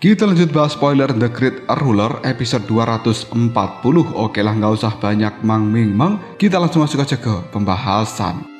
Kita lanjut bahas spoiler The Great Ruler episode 240. Oke lah, nggak usah banyak mang-ming-mang, kita langsung masuk aja ke pembahasan.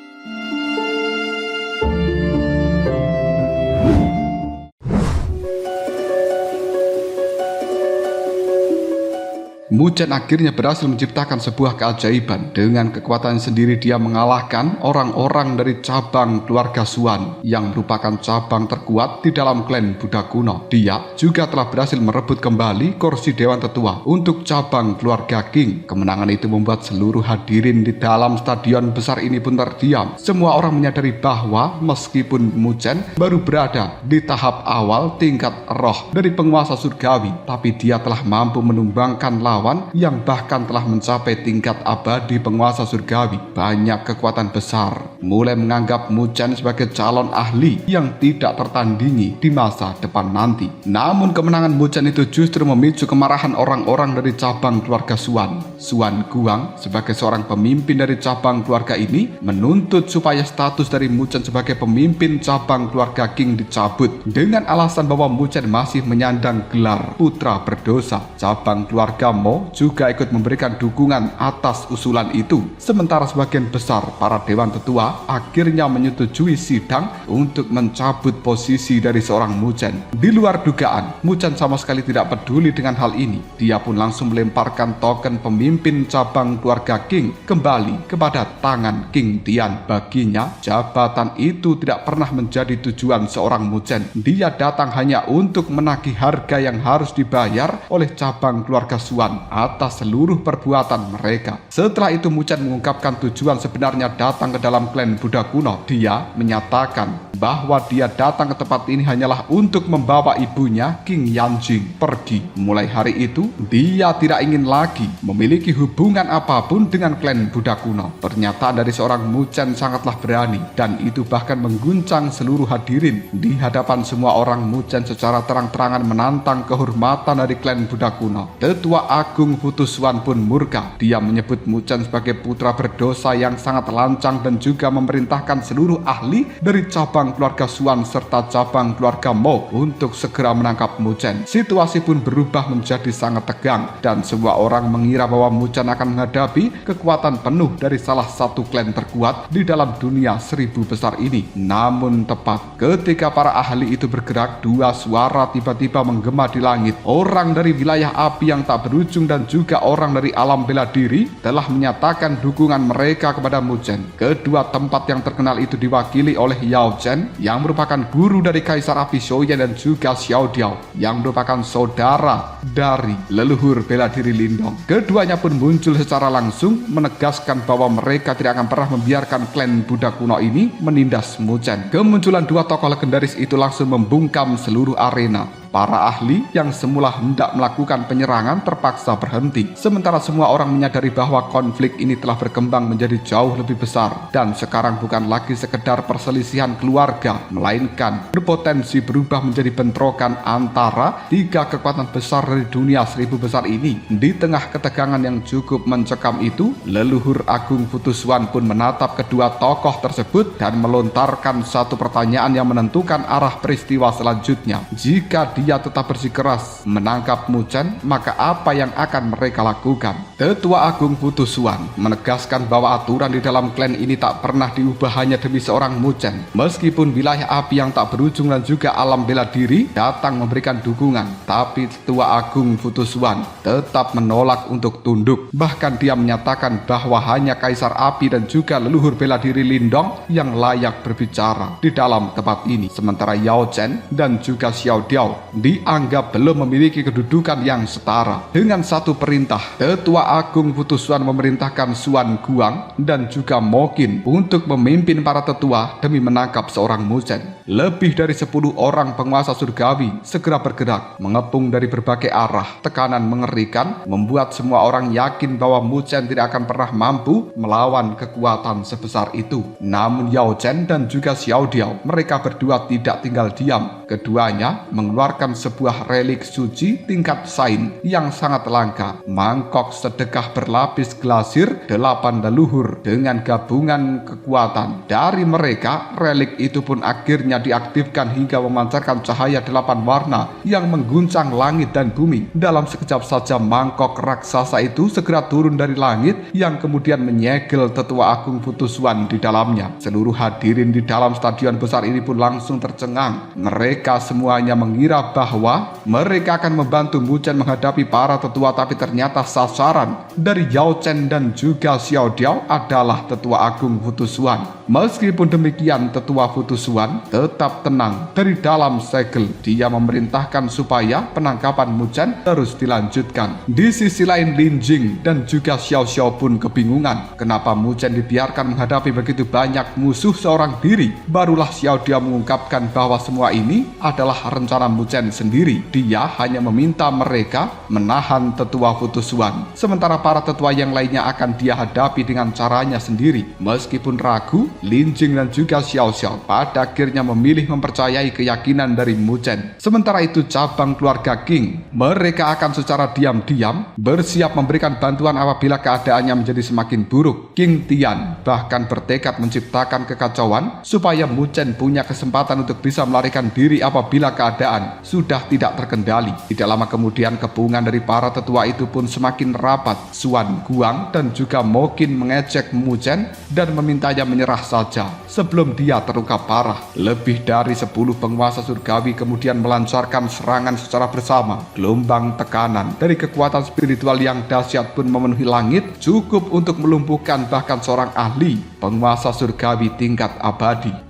Muzhen akhirnya berhasil menciptakan sebuah keajaiban. Dengan kekuatan sendiri dia mengalahkan orang-orang dari cabang keluarga Xuan yang merupakan cabang terkuat di dalam klan Buddha kuno. Dia juga telah berhasil merebut kembali kursi Dewan Tetua untuk cabang keluarga Qing. Kemenangan itu membuat seluruh hadirin di dalam stadion besar ini pun terdiam. Semua orang menyadari bahwa meskipun Muzhen baru berada di tahap awal tingkat roh dari penguasa surgawi, tapi dia telah mampu menumbangkan lawan yang bahkan telah mencapai tingkat abadi penguasa surgawi. Banyak kekuatan besar mulai menganggap Muzhen sebagai calon ahli yang tidak tertandingi di masa depan nanti. Namun kemenangan Muzhen itu justru memicu kemarahan orang-orang dari cabang keluarga Xuan. Xuan Guang sebagai seorang pemimpin dari cabang keluarga ini menuntut supaya status dari Muzhen sebagai pemimpin cabang keluarga Qing dicabut dengan alasan bahwa Muzhen masih menyandang gelar putra berdosa. Cabang keluarga Mo juga ikut memberikan dukungan atas usulan itu. Sementara sebagian besar para dewan tetua akhirnya menyetujui sidang untuk mencabut posisi dari seorang Muzhen. Di luar dugaan, Muzhen sama sekali tidak peduli dengan hal ini. Dia pun langsung melemparkan token pemimpin cabang keluarga Qing kembali kepada tangan King Tian. Baginya, jabatan itu tidak pernah menjadi tujuan seorang Muzhen. Dia datang hanya untuk menagih harga yang harus dibayar oleh cabang keluarga Xuan atas seluruh perbuatan mereka. Setelah itu Muzhen mengungkapkan tujuan sebenarnya datang ke dalam klan Buddha kuno. Dia menyatakan bahwa dia datang ke tempat ini hanyalah untuk membawa ibunya King Yanjing pergi. Mulai hari itu dia tidak ingin lagi memiliki hubungan apapun dengan klan Buddha kuno. Pernyataan dari seorang Muzhen sangatlah berani dan itu bahkan mengguncang seluruh hadirin. Di hadapan semua orang, Muzhen secara terang-terangan menantang kehormatan dari klan Buddha kuno. Tetua Agung Futusuan pun murka. Dia menyebut Muzhen sebagai putra berdosa yang sangat lancang dan juga memerintahkan seluruh ahli dari cabang keluarga Xuan serta cabang keluarga Mo untuk segera menangkap Muzhen. Situasi pun berubah menjadi sangat tegang dan semua orang mengira bahwa Muzhen akan menghadapi kekuatan penuh dari salah satu klan terkuat di dalam dunia 1000 besar ini. Namun tepat ketika para ahli itu bergerak, dua suara tiba-tiba menggema di langit. Orang dari wilayah api yang tak berujung dan juga orang dari alam bela diri telah menyatakan dukungan mereka kepada Muzhen. Kedua tempat yang terkenal itu diwakili oleh Yao Chen yang merupakan guru dari Kaisar Api Xiaoyan dan juga Xiao Diao yang merupakan saudara dari leluhur bela diri Lindong. Keduanya pun muncul secara langsung menegaskan bahwa mereka tidak akan pernah membiarkan klan Buddha kuno ini menindas Muzhen. Kemunculan dua tokoh legendaris itu langsung membungkam seluruh arena. Para ahli yang semula hendak melakukan penyerangan terpaksa berhenti. Sementara semua orang menyadari bahwa konflik ini telah berkembang menjadi jauh lebih besar. Dan sekarang bukan lagi sekedar perselisihan keluarga, melainkan berpotensi berubah menjadi bentrokan antara tiga kekuatan besar dari dunia 1000 besar ini. Di tengah ketegangan yang cukup mencekam itu, leluhur Agung Futusuan pun menatap kedua tokoh tersebut dan melontarkan satu pertanyaan yang menentukan arah peristiwa selanjutnya. Jika dia tetap bersikeras menangkap Muzhen, maka apa yang akan mereka lakukan? Tetua Agung Futusuan menegaskan bahwa aturan di dalam klan ini tak pernah diubah hanya demi seorang Muzhen. Meskipun wilayah api yang tak berujung dan juga alam bela diri datang memberikan dukungan, tapi Tetua Agung Futusuan tetap menolak untuk tunduk. Bahkan dia menyatakan bahwa hanya Kaisar Api dan juga leluhur bela diri Lindong yang layak berbicara di dalam tempat ini. Sementara Yao Chen dan juga Xiao Diao dianggap belum memiliki kedudukan yang setara. Dengan satu perintah, Tetua Agung Futusuan memerintahkan Xuan Guang dan juga Mo Qin untuk memimpin para tetua demi menangkap seorang Muzhen. Lebih dari 10 orang penguasa surgawi segera bergerak, mengepung dari berbagai arah. Tekanan mengerikan membuat semua orang yakin bahwa Muzhen tidak akan pernah mampu melawan kekuatan sebesar itu. Namun Yao Chen dan juga Xiao Diao, mereka berdua tidak tinggal diam. Keduanya mengeluarkan merupakan sebuah relik suci tingkat sains yang sangat langka. Mangkok sedekah berlapis glasir 8 leluhur dengan gabungan kekuatan dari mereka. Relik itu pun akhirnya diaktifkan hingga memancarkan cahaya 8 warna yang mengguncang langit dan bumi. Dalam sekejap saja mangkok raksasa itu segera turun dari langit yang kemudian menyegel Tetua Agung Putusuan di dalamnya. Seluruh hadirin di dalam stadion besar ini pun langsung tercengang. Mereka semuanya mengira bahwa mereka akan membantu Muchen menghadapi para tetua, tapi ternyata sasaran dari Yao Chen dan juga Xiao Diao adalah Tetua Agung Putusuan. Meskipun demikian, Tetua Putusuan tetap tenang. Dari dalam segel dia memerintahkan supaya penangkapan Muchen terus dilanjutkan. Di sisi lain Lin Jing dan juga Xiao Xiao pun kebingungan kenapa Muchen dibiarkan menghadapi begitu banyak musuh seorang diri. Barulah Xiao Diao mengungkapkan bahwa semua ini adalah rencana Muchen sendiri. Dia hanya meminta mereka menahan Tetua Putusuan, sementara para tetua yang lainnya akan dia hadapi dengan caranya sendiri. Meskipun ragu, Lin Jing dan juga Xiao Xiao pada akhirnya memilih mempercayai keyakinan dari Muchen. Sementara itu cabang keluarga Qing, mereka akan secara diam-diam bersiap memberikan bantuan apabila keadaannya menjadi semakin buruk. King Tian bahkan bertekad menciptakan kekacauan supaya Muchen punya kesempatan untuk bisa melarikan diri apabila keadaan sudah tidak terkendali. Tidak lama kemudian kepungan dari para tetua itu pun semakin rapat. Suan Guang dan juga Mo Qin mengejek Muchen dan memintanya menyerah saja sebelum dia terluka parah. Lebih dari 10 penguasa surgawi kemudian melancarkan serangan secara bersama. Gelombang tekanan dari kekuatan spiritual yang dahsyat pun memenuhi langit, cukup untuk melumpuhkan bahkan seorang ahli penguasa surgawi tingkat abadi.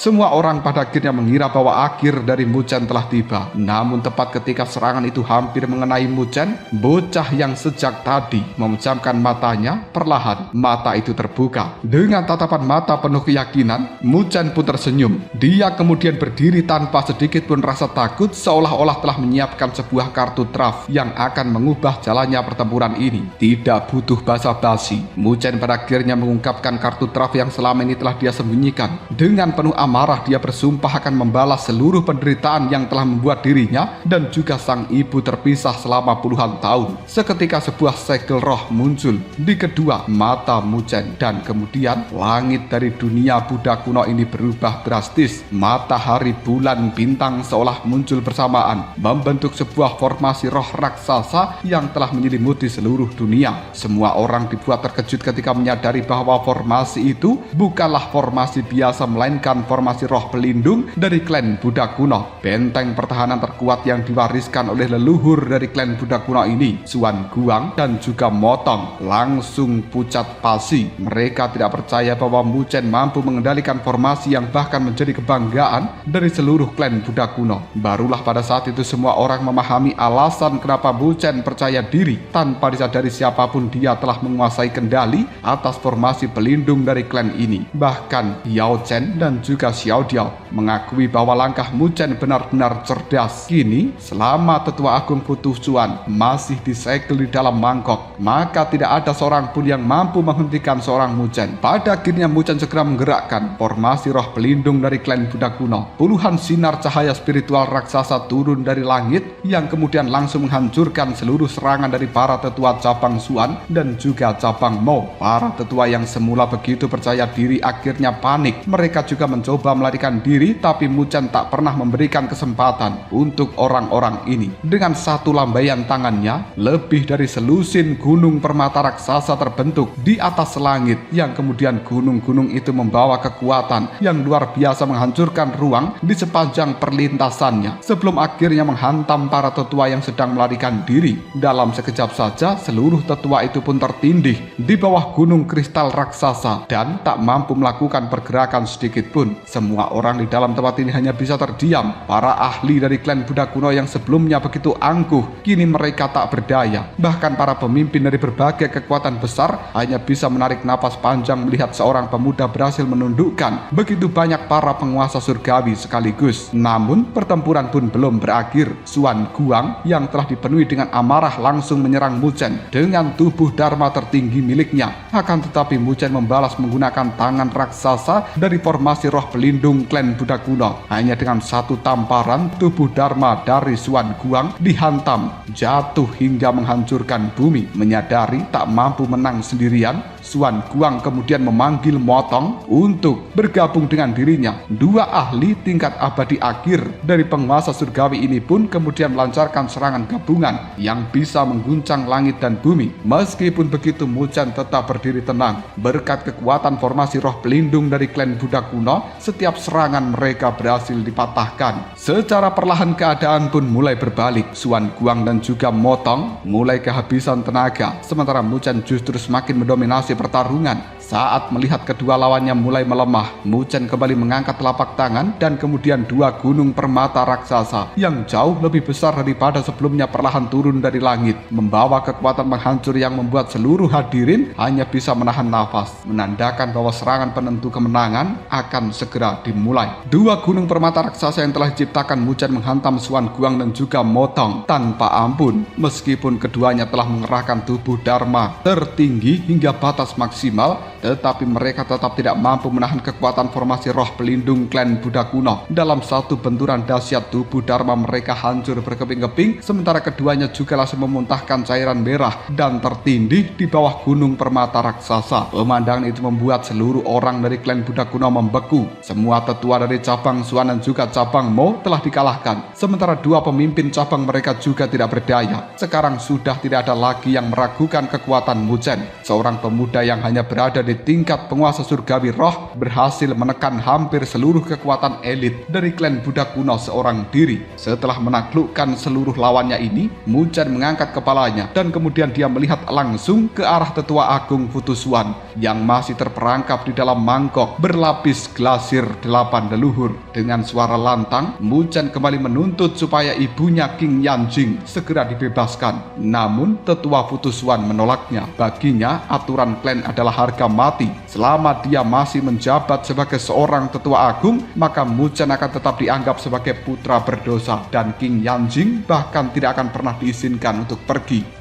Semua orang pada akhirnya mengira bahwa akhir dari Muchen telah tiba. Namun tepat ketika serangan itu hampir mengenai Muchen, bocah yang sejak tadi memejamkan matanya, perlahan mata itu terbuka. Dengan tatapan mata penuh keyakinan, Muchen pun tersenyum. Dia kemudian berdiri tanpa sedikit pun rasa takut, seolah-olah telah menyiapkan sebuah kartu draft yang akan mengubah jalannya pertempuran ini. Tidak butuh basa-basi, Muchen pada akhirnya mengungkapkan kartu draft yang selama ini telah dia sembunyikan. Dengan penuh amarah dia bersumpah akan membalas seluruh penderitaan yang telah membuat dirinya dan juga sang ibu terpisah selama puluhan tahun. Seketika sebuah segel roh muncul di kedua mata Muchen dan kemudian langit dari dunia Buddha kuno ini berubah drastis. Matahari, bulan, bintang seolah muncul bersamaan membentuk sebuah formasi roh raksasa yang telah menyelimuti seluruh dunia. Semua orang dibuat terkejut ketika menyadari bahwa formasi itu bukanlah formasi biasa melainkan formasi roh pelindung dari klan Buddha kuno. Benteng pertahanan terkuat yang diwariskan oleh leluhur dari klan Buddha kuno ini, Suan Guang dan juga Motong, langsung pucat pasi. Mereka tidak percaya bahwa Muchen mampu mengendalikan formasi yang bahkan menjadi kebanggaan dari seluruh klan Buddha kuno. Barulah pada saat itu semua orang memahami alasan kenapa Muchen percaya diri. Tanpa disadari siapapun dia telah menguasai kendali atas formasi pelindung dari klan ini. Bahkan Yao Chen dan juga Xiao Diao mengakui bahwa langkah Muchen benar-benar cerdas. Kini selama Tetua Agung Putusuan masih disegel di dalam mangkok, maka tidak ada seorang pun yang mampu menghentikan seorang Muchen. Pada akhirnya Muchen segera menggerakkan formasi roh pelindung dari klan Buddha kuno. Puluhan sinar cahaya spiritual raksasa turun dari langit yang kemudian langsung menghancurkan seluruh serangan dari para tetua cabang Suan dan juga cabang Mo. Para tetua yang semula begitu percaya diri akhirnya panik. Mereka juga mencoba melarikan diri, tapi Muchen tak pernah memberikan kesempatan untuk orang-orang ini. Dengan satu lambaian tangannya, lebih dari selusin gunung permata raksasa terbentuk di atas langit, yang kemudian gunung-gunung itu membawa kekuatan yang luar biasa menghancurkan ruang di sepanjang perlintasannya, sebelum akhirnya menghantam para tetua yang sedang melarikan diri. Dalam sekejap saja, seluruh tetua itu pun tertindih di bawah gunung kristal raksasa dan tak mampu melakukan pergerakan sedikit pun. Semua orang di dalam tempat ini hanya bisa terdiam. Para ahli dari klan Buddha kuno yang sebelumnya begitu angkuh, kini mereka tak berdaya. Bahkan para pemimpin dari berbagai kekuatan besar hanya bisa menarik napas panjang melihat seorang pemuda berhasil menundukkan begitu banyak para penguasa surgawi sekaligus. Namun pertempuran pun belum berakhir. Xuan Guang yang telah dipenuhi dengan amarah langsung menyerang Mu Chen dengan tubuh dharma tertinggi miliknya. Akan tetapi Mu Chen membalas menggunakan tangan raksasa dari formasi roh pelindung klan Buddha kuno. Hanya dengan satu tamparan, tubuh dharma dari Xuan Guang dihantam, jatuh hingga menghancurkan bumi. Menyadari tak mampu menang sendirian, Xuan Guang kemudian memanggil Motong untuk bergabung dengan dirinya. Dua ahli tingkat abadi akhir dari penguasa surgawi ini pun kemudian melancarkan serangan gabungan yang bisa mengguncang langit dan bumi. Meskipun begitu, Mu Chen tetap berdiri tenang. Berkat kekuatan formasi roh pelindung dari klan Buddha kuno, setiap serangan mereka berhasil dipatahkan. Secara perlahan keadaan pun mulai berbalik. Xuan Guang dan juga Motong mulai kehabisan tenaga, sementara Mu Chen justru semakin mendominasi pertarungan. Saat melihat kedua lawannya mulai melemah, Mu Chen kembali mengangkat telapak tangan dan kemudian dua gunung permata raksasa yang jauh lebih besar daripada sebelumnya perlahan turun dari langit, membawa kekuatan menghancur yang membuat seluruh hadirin hanya bisa menahan nafas, menandakan bahwa serangan penentu kemenangan akan segera dimulai. Dua gunung permata raksasa yang telah diciptakan Mu Chen menghantam Xuan Guang dan juga Motong tanpa ampun. Meskipun keduanya telah mengerahkan tubuh dharma tertinggi hingga batas maksimal, tetapi mereka tetap tidak mampu menahan kekuatan formasi roh pelindung klan Buddha kuno. Dalam satu benturan dahsyat, tubuh dharma mereka hancur berkeping-keping, sementara keduanya juga langsung memuntahkan cairan merah dan tertindih di bawah gunung permata raksasa. Pemandangan itu membuat seluruh orang dari klan Buddha kuno membeku. Semua tetua dari cabang Xuan dan juga cabang Mo telah dikalahkan, sementara dua pemimpin cabang mereka juga tidak berdaya. Sekarang sudah tidak ada lagi yang meragukan kekuatan Mu Chen. Seorang pemuda yang hanya berada di tingkat penguasa surgawi roh berhasil menekan hampir seluruh kekuatan elit dari klan Buddha kuno seorang diri. Setelah menaklukkan seluruh lawannya ini, Mu Chen mengangkat kepalanya dan kemudian dia melihat langsung ke arah tetua agung Futu Xuan yang masih terperangkap di dalam mangkok berlapis glasir 8 leluhur. Dengan suara lantang, Mu Chen kembali menuntut supaya ibunya King Yanjing segera dibebaskan. Namun tetua Futu Xuan menolaknya. Baginya aturan klan adalah harga mati. Selama dia masih menjabat sebagai seorang tetua agung, maka Mu Chen akan tetap dianggap sebagai putra berdosa dan King Yanjing bahkan tidak akan pernah diizinkan untuk pergi.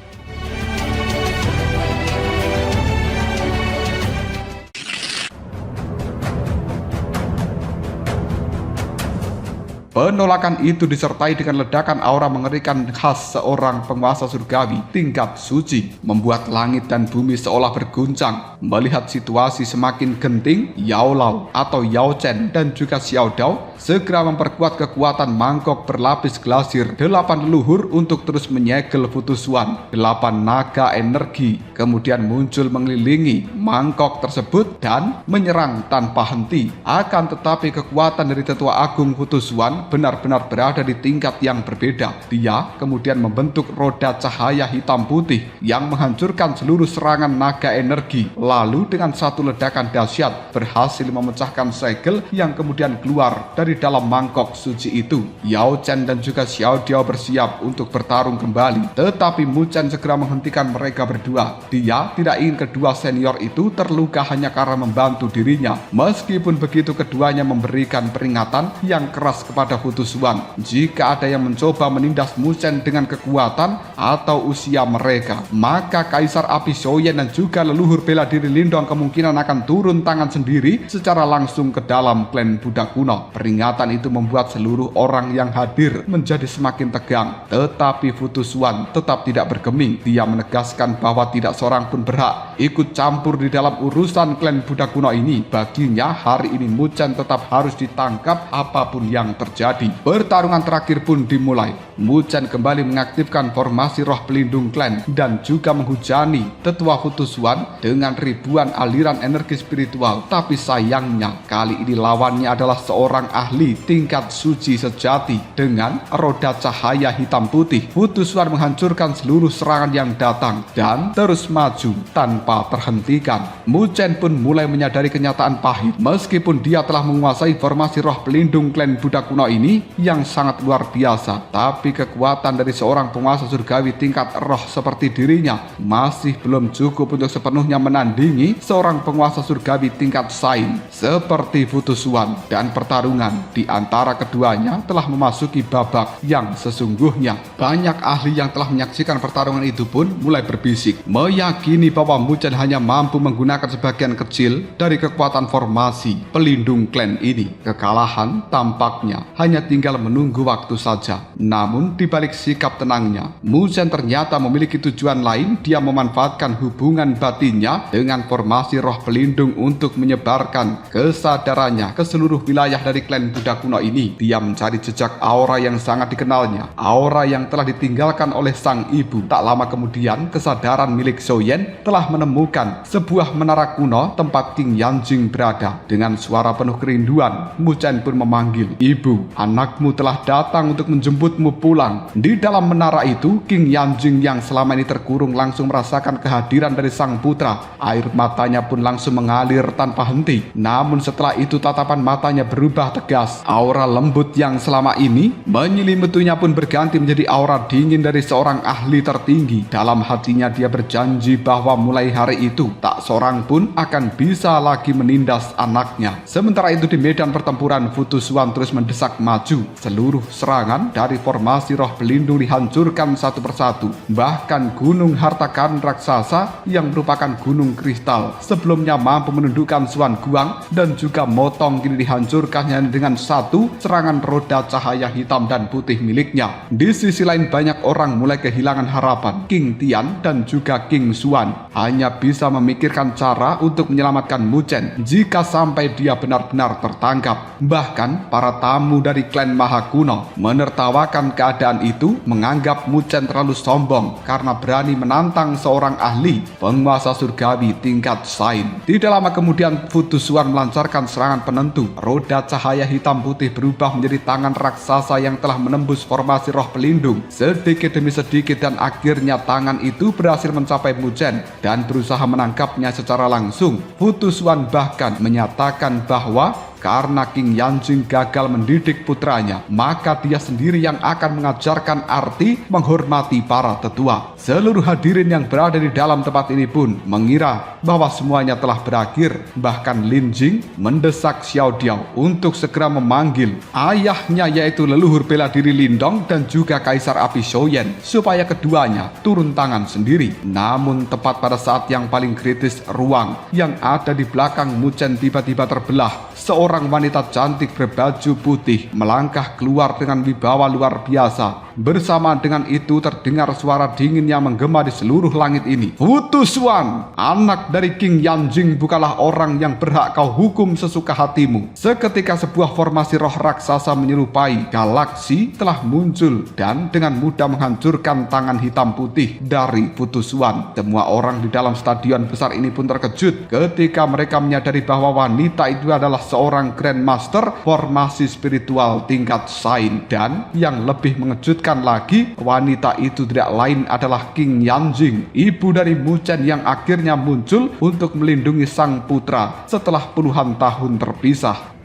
Penolakan itu disertai dengan ledakan aura mengerikan khas seorang penguasa surgawi tingkat suci, membuat langit dan bumi seolah berguncang. Melihat situasi semakin genting, Yao Lao atau Yao Chen dan juga Xiao Dao segera memperkuat kekuatan mangkok berlapis glasir 8 leluhur untuk terus menyegel Futu Xuan. 8 naga energi kemudian muncul mengelilingi mangkok tersebut dan menyerang tanpa henti. Akan tetapi kekuatan dari tetua agung Futu Xuan benar-benar berada di tingkat yang berbeda. Dia kemudian membentuk roda cahaya hitam putih yang menghancurkan seluruh serangan naga energi. Lalu dengan satu ledakan dahsyat berhasil memecahkan segel yang kemudian keluar dari dalam mangkok suci itu. Yao Chen dan juga Xiao Diao bersiap untuk bertarung kembali, tetapi Mu Chen segera menghentikan mereka berdua. Dia tidak ingin kedua senior itu terluka hanya karena membantu dirinya. Meskipun begitu, keduanya memberikan peringatan yang keras kepada Futu Xuan jika ada yang mencoba menindas Mu Chen dengan kekuatan atau usia mereka, maka Kaisar Api Shoyen dan juga leluhur bela diri Lindong kemungkinan akan turun tangan sendiri secara langsung ke dalam klan Buddha kuno. Peringatan itu membuat seluruh orang yang hadir menjadi semakin tegang, tetapi Futu Xuan tetap tidak bergeming. Dia menegaskan bahwa tidak seorang pun berhak ikut campur di dalam urusan klan Buddha kuno ini. Baginya hari ini Mu Chen tetap harus ditangkap apapun yang terjadi. Pertarungan terakhir pun dimulai. Mu Chen kembali mengaktifkan formasi roh pelindung klan dan juga menghujani tetua Futusuan dengan ribuan aliran energi spiritual. Tapi sayangnya kali ini lawannya adalah seorang ahli tingkat suci sejati dengan roda cahaya hitam putih. Futusuan menghancurkan seluruh serangan yang datang dan terus maju tanpa terhentikan. Mu Chen pun mulai menyadari kenyataan pahit. Meskipun dia telah menguasai formasi roh pelindung klan Buddha kuno ini yang sangat luar biasa, tapi kekuatan dari seorang penguasa surgawi tingkat roh seperti dirinya masih belum cukup untuk sepenuhnya menandingi seorang penguasa surgawi tingkat sain seperti Futusuan. Dan pertarungan di antara keduanya telah memasuki babak yang sesungguhnya. Banyak ahli yang telah menyaksikan pertarungan itu pun mulai berbisik, meyakini bahwa Mu Chen hanya mampu menggunakan sebagian kecil dari kekuatan formasi pelindung klan ini. Kekalahan tampaknya hanya tinggal menunggu waktu saja. Namun di balik sikap tenangnya, Mu Chen ternyata memiliki tujuan lain. Dia memanfaatkan hubungan batinnya dengan formasi roh pelindung untuk menyebarkan kesadarannya ke seluruh wilayah dari klan Buddha kuno ini. Dia mencari jejak aura yang sangat dikenalnya, aura yang telah ditinggalkan oleh sang ibu. Tak lama kemudian, kesadaran milik Zhou Yan telah menemukan sebuah menara kuno tempat King Yanjing berada. Dengan suara penuh kerinduan, Mu Chen pun memanggil, "Ibu, anakmu telah datang untuk menjemputmu pulang." Di dalam menara itu, King Yanjing yang selama ini terkurung langsung merasakan kehadiran dari sang putra. Air matanya pun langsung mengalir tanpa henti. Namun setelah itu tatapan matanya berubah tegas. Aura lembut yang selama ini menyelimutinya pun berganti menjadi aura dingin dari seorang ahli tertinggi. Dalam hatinya dia berjanji bahwa mulai hari itu tak seorang pun akan bisa lagi menindas anaknya. Sementara itu di medan pertempuran, Futusuan terus mendesak maju. Seluruh serangan dari formasi roh pelindung dihancurkan satu persatu. Bahkan gunung harta karun raksasa yang merupakan gunung kristal sebelumnya mampu menundukkan Xuan Guang dan juga Motong kini dihancurkannya dengan satu serangan roda cahaya hitam dan putih miliknya. Di sisi lain banyak orang mulai kehilangan harapan. King Tian dan juga King Xuan hanya bisa memikirkan cara untuk menyelamatkan Mu Chen jika sampai dia benar-benar tertangkap. Bahkan para tamu dari klan Maha Kuno menertawakan keadaan itu, menganggap Mu Chen terlalu sombong karena berani menantang seorang ahli penguasa surgawi tingkat sain. Tidak lama kemudian Futusuan melancarkan serangan penentu. Roda cahaya hitam putih berubah menjadi tangan raksasa yang telah menembus formasi roh pelindung sedikit demi sedikit, dan akhirnya tangan itu berhasil mencapai Mu Chen dan berusaha menangkapnya secara langsung. Futusuan bahkan menyatakan bahwa karena King Yanjing gagal mendidik putranya, maka dia sendiri yang akan mengajarkan arti menghormati para tetua. Seluruh hadirin yang berada di dalam tempat ini pun mengira bahwa semuanya telah berakhir. Bahkan Lin Jing mendesak Xiao Diao untuk segera memanggil ayahnya, yaitu leluhur bela diri Lindong dan juga Kaisar Api Zhou Yan, supaya keduanya turun tangan sendiri. Namun tepat pada saat yang paling kritis, ruang yang ada di belakang Mu Chen tiba-tiba terbelah. Seorang wanita cantik berbaju putih melangkah keluar dengan wibawa luar biasa. Bersamaan dengan itu terdengar suara dingin yang menggema di seluruh langit ini. "Futusuan, anak dari King Yanjing, bukanlah orang yang berhak kau hukum sesuka hatimu." Seketika sebuah formasi roh raksasa menyerupai galaksi telah muncul dan dengan mudah menghancurkan tangan hitam putih dari Futusuan. Semua orang di dalam stadion besar ini pun terkejut ketika mereka menyadari bahwa wanita itu adalah seorang Grandmaster formasi spiritual tingkat sain. Dan yang lebih mengejutkan lagi, wanita itu tidak lain adalah King Yanjing, ibu dari Mu Chen yang akhirnya muncul untuk melindungi sang putra setelah puluhan tahun terpisah.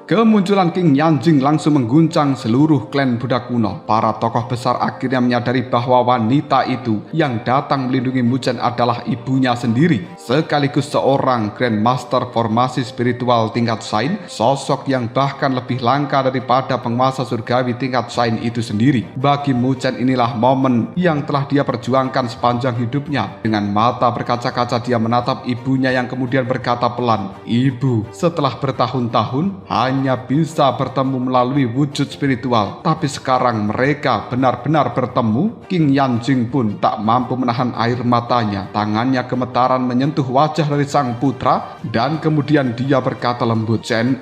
Kemunculan King Yanjing langsung mengguncang seluruh klan Buddha kuno. Para tokoh besar akhirnya menyadari bahwa wanita itu yang datang melindungi Mu Chen adalah ibunya sendiri, sekaligus seorang Grandmaster formasi spiritual tingkat sain, sosok yang bahkan lebih langka daripada penguasa surgawi tingkat sain itu sendiri. Bagi Mu Chen inilah momen yang telah dia perjuangkan sepanjang hidupnya. Dengan mata berkaca-kaca dia menatap ibunya yang kemudian berkata pelan, "Ibu, setelah bertahun-tahun hanya hanya bisa bertemu melalui wujud spiritual. Tapi sekarang mereka benar-benar bertemu. King Yanjing pun tak mampu menahan air matanya. Tangannya gemetaran menyentuh wajah dari sang putra dan kemudian dia berkata lembut, "Chen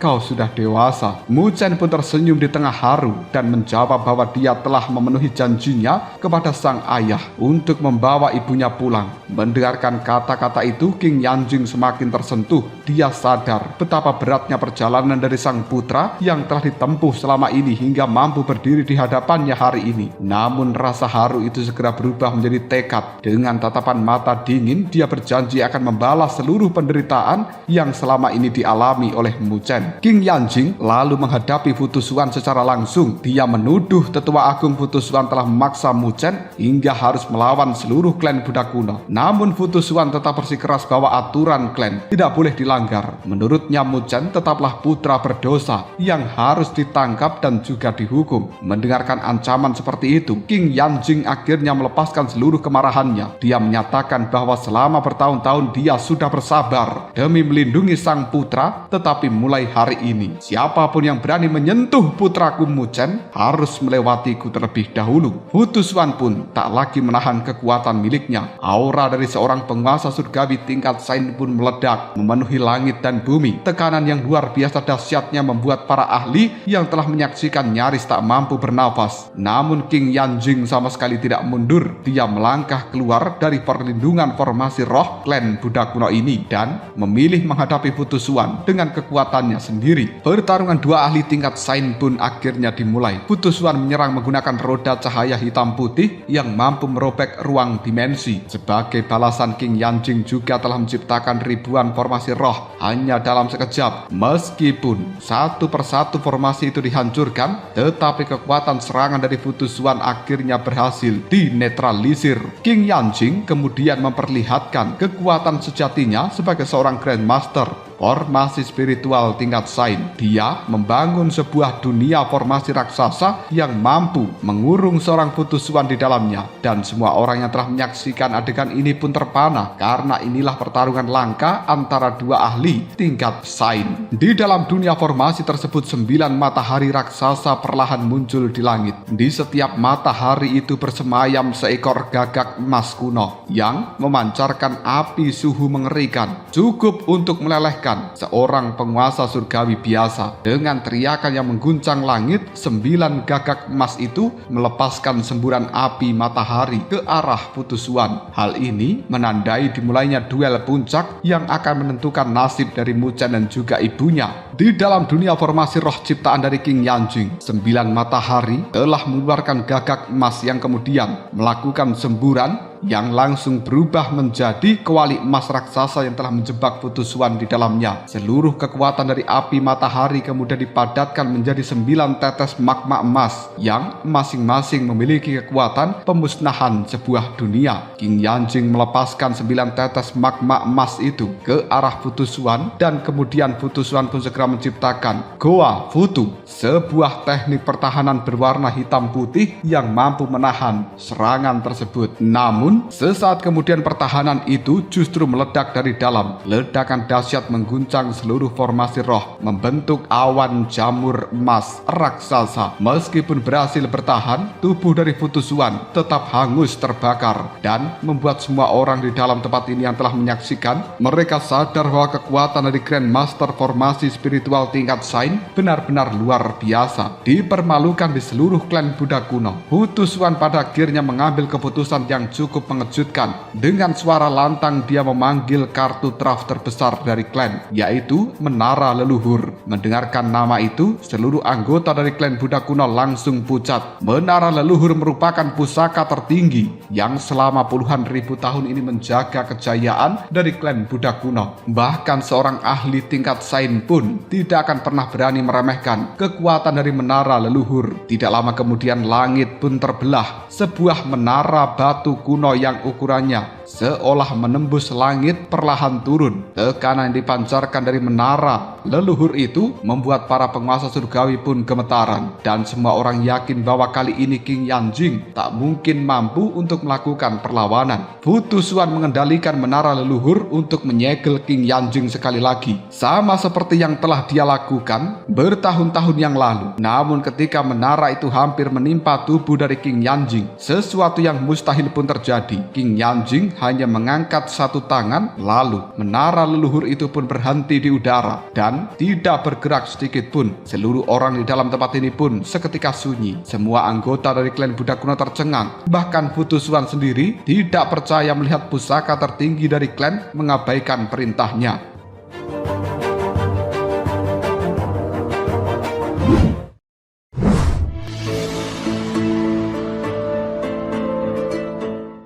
kau sudah dewasa." Mu Chen pun tersenyum di tengah haru dan menjawab bahwa dia telah memenuhi janjinya kepada sang ayah untuk membawa ibunya pulang. Mendengarkan kata-kata itu, King Yanjing semakin tersentuh. Dia sadar betapa beratnya perjalanan dari sang putra yang telah ditempuh selama ini hingga mampu berdiri di hadapannya hari ini. Namun rasa haru itu segera berubah menjadi tekad. Dengan tatapan mata dingin, dia berjanji akan membalas seluruh penderitaan yang selama ini dialami oleh Mu Chen. King Yanjing lalu menghadapi Fu Tuzuan secara langsung. Dia menuduh Tetua Agung Fu Tuzuan telah memaksa Mu Chen hingga harus melawan seluruh klan Buddha kuno. Namun Fu Tuzuan tetap bersikeras bahwa aturan klan tidak boleh dilanggar. Menurutnya Mu Chen tetaplah putra berdosa yang harus ditangkap dan juga dihukum. Mendengarkan ancaman seperti itu, King Yanjing akhirnya melepaskan seluruh kemarahannya. Dia menyatakan bahwa selama bertahun-tahun dia sudah bersabar demi melindungi sang putra, tetapi mulai hari ini siapapun yang berani menyentuh putraku Mu Chen harus melewatiku terlebih dahulu. Fu Tuzuan pun tak lagi menahan kekuatan miliknya. Aura dari seorang penguasa surgawi tingkat sains pun meledak memenuhi langit dan bumi. Tekanan yang luar biasa dahsyatnya membuat para ahli yang telah menyaksikan nyaris tak mampu bernafas. Namun King Yanjing sama sekali tidak mundur. Dia melangkah keluar dari perlindungan formasi roh klan Buddha kuno ini dan memilih menghadapi Fu Tuzuan dengan kekuatannya sendiri. Pertarungan dua ahli tingkat sains pun akhirnya dimulai. Fu Tuzuan menyerang menggunakan roda cahaya hitam putih yang mampu merobek ruang dimensi. Sebagai balasan, King Yanjing juga telah menciptakan ribuan formasi roh hanya dalam sekejap. Meskipun satu persatu formasi itu dihancurkan, tetapi kekuatan serangan dari Fu Tuzuan akhirnya berhasil dinetralisir. King Yanjing kemudian memperlihatkan kekuatan sejatinya sebagai seorang Grandmaster formasi spiritual tingkat sains. Dia membangun sebuah dunia formasi raksasa yang mampu mengurung seorang Fu Tuzuan di dalamnya. Dan semua orang yang telah menyaksikan adegan ini pun terpana karena inilah pertarungan langka antara dua ahli tingkat sains. Di dalam dunia formasi tersebut, 9 matahari raksasa perlahan muncul di langit. Di setiap matahari itu bersemayam seekor gagak emas kuno yang memancarkan api suhu mengerikan, cukup untuk melelehkan seorang penguasa surgawi biasa. Dengan teriakan yang mengguncang langit, 9 gagak emas itu melepaskan semburan api matahari ke arah Fu Tuzuan. Hal ini menandai dimulainya duel puncak yang akan menentukan nasib dari Mu Chen dan juga ibunya. Di dalam dunia formasi roh ciptaan dari King Yanjing, 9 matahari telah mengeluarkan gagak emas yang kemudian melakukan semburan yang langsung berubah menjadi kewali emas raksasa yang telah menjebak Fu Tuzuan di dalamnya. Seluruh kekuatan dari api matahari kemudian dipadatkan menjadi 9 tetes magma emas yang masing-masing memiliki kekuatan pemusnahan sebuah dunia. King Yanjing melepaskan 9 tetes magma emas itu ke arah Fu Tuzuan dan kemudian Fu Tuzuan pun segera menciptakan Goa Futu, sebuah teknik pertahanan berwarna hitam putih yang mampu menahan serangan tersebut. Namun sesaat kemudian pertahanan itu justru meledak dari dalam. Ledakan dahsyat mengguncang seluruh formasi roh, membentuk awan jamur emas raksasa. Meskipun berhasil bertahan, tubuh dari Fu Tuzuan tetap hangus terbakar dan membuat semua orang di dalam tempat ini yang telah menyaksikan, mereka sadar bahwa kekuatan dari Grandmaster formasi spiritual tingkat sains benar-benar luar biasa, dipermalukan di seluruh klan Buddha kuno. Fu Tuzuan pada akhirnya mengambil keputusan yang cukup mengejutkan. Dengan suara lantang dia memanggil kartu traf terbesar dari klan, yaitu Menara Leluhur. Mendengarkan nama itu, seluruh anggota dari klan Buddha kuno langsung pucat. Menara Leluhur merupakan pusaka tertinggi yang selama puluhan ribu tahun ini menjaga kejayaan dari klan Buddha kuno. Bahkan seorang ahli tingkat sains pun tidak akan pernah berani meremehkan kekuatan dari Menara Leluhur. Tidak lama kemudian langit pun terbelah. Sebuah menara batu kuno kuno yang ukurannya seolah menembus langit perlahan turun. Tekanan yang dipancarkan dari menara leluhur itu membuat para penguasa surgawi pun gemetaran, dan semua orang yakin bahwa kali ini King Yanjing tak mungkin mampu untuk melakukan perlawanan. Fu Tuzuan mengendalikan menara leluhur untuk menyegel King Yanjing sekali lagi, sama seperti yang telah dia lakukan bertahun-tahun yang lalu. Namun ketika menara itu hampir menimpa tubuh dari King Yanjing, sesuatu yang mustahil pun terjadi. King Yanjing hanya mengangkat satu tangan, lalu menara leluhur itu pun berhenti di udara dan tidak bergerak sedikit pun. Seluruh orang di dalam tempat ini pun seketika sunyi. Semua anggota dari klan Buddha kuno tercengang. Bahkan Fu Tuzuan sendiri tidak percaya melihat pusaka tertinggi dari klan mengabaikan perintahnya.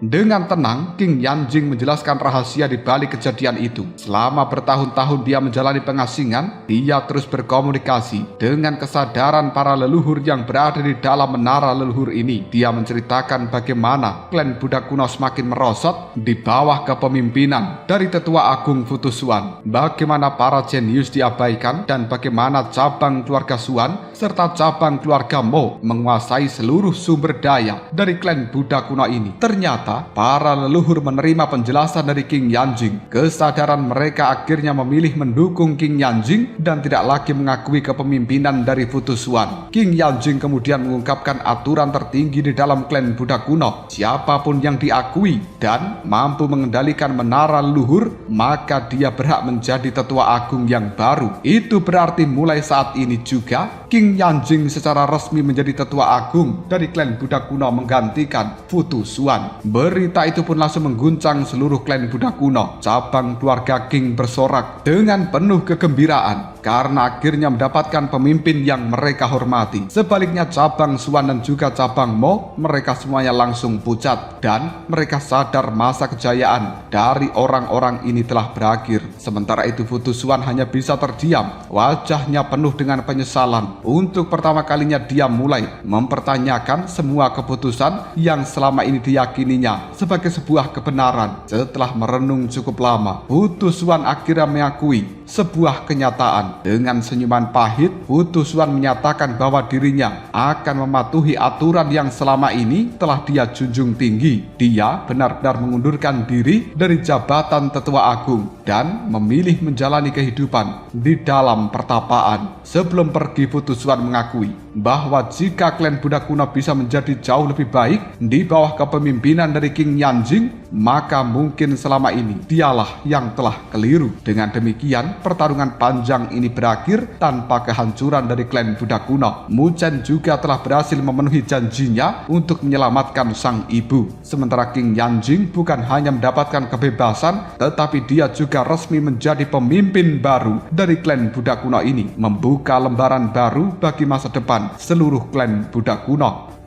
Dengan tenang, King Yanjing menjelaskan rahasia di balik kejadian itu. Selama bertahun-tahun dia menjalani pengasingan, dia terus berkomunikasi dengan kesadaran para leluhur yang berada di dalam menara leluhur ini. Dia menceritakan bagaimana klan Buddha kuno semakin merosot di bawah kepemimpinan dari Tetua Agung Fu Tuzuan, bagaimana para jenius diabaikan, dan bagaimana cabang keluarga Suan serta cabang keluarga Mo menguasai seluruh sumber daya dari klan Buddha kuno ini. Ternyata para leluhur menerima penjelasan dari King Yanjing. Kesadaran mereka akhirnya memilih mendukung King Yanjing dan tidak lagi mengakui kepemimpinan dari Fu Tuzuan. King Yanjing kemudian mengungkapkan aturan tertinggi di dalam klan Buddha kuno. Siapapun yang diakui dan mampu mengendalikan menara leluhur, maka dia berhak menjadi tetua agung yang baru. Itu berarti mulai saat ini juga King Yanjing secara resmi menjadi tetua agung dari klan Buddha kuno menggantikan Fu Tuzuan. Berita itu pun langsung mengguncang seluruh klan Buddha kuno. Cabang keluarga King bersorak dengan penuh kegembiraan karena akhirnya mendapatkan pemimpin yang mereka hormati. Sebaliknya cabang Suan dan juga cabang Mo, mereka semuanya langsung pucat dan mereka sadar masa kejayaan dari orang-orang ini telah berakhir. Sementara itu Fu Tuzuan hanya bisa terdiam, wajahnya penuh dengan penyesalan. Untuk pertama kalinya dia mulai mempertanyakan semua keputusan yang selama ini diyakininya sebagai sebuah kebenaran. Setelah merenung cukup lama, Fu Tuzuan akhirnya mengakui sebuah kenyataan. Dengan senyuman pahit, Fu Tuzuan menyatakan bahwa dirinya akan mematuhi aturan yang selama ini telah dia junjung tinggi. Dia benar-benar mengundurkan diri dari jabatan Tetua Agung dan memilih menjalani kehidupan di dalam pertapaan. Sebelum pergi, Fu Tuzuan mengakui bahwa jika klan Buddha kuno bisa menjadi jauh lebih baik di bawah kepemimpinan dari King Yanjing, maka mungkin selama ini dialah yang telah keliru. Dengan demikian, pertarungan panjang ini berakhir tanpa kehancuran dari klan Buddha kuno. Mu Chen juga telah berhasil memenuhi janjinya untuk menyelamatkan sang ibu. Sementara King Yanjing bukan hanya mendapatkan kebebasan, tetapi dia juga resmi menjadi pemimpin baru dari klan Buddha kuno ini, membuka lembaran baru bagi masa depan seluruh klan Buddha kuno.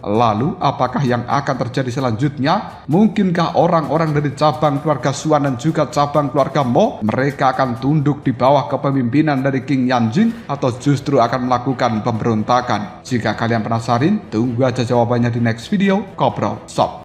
Lalu, apakah yang akan terjadi selanjutnya? Mungkinkah orang-orang dari cabang keluarga Suan dan juga cabang keluarga Mo, mereka akan tunduk di bawah kepemimpinan dari King Yanjing, atau justru akan melakukan pemberontakan? Jika kalian penasaran, tunggu aja jawabannya di next video. Kobrol, Sob.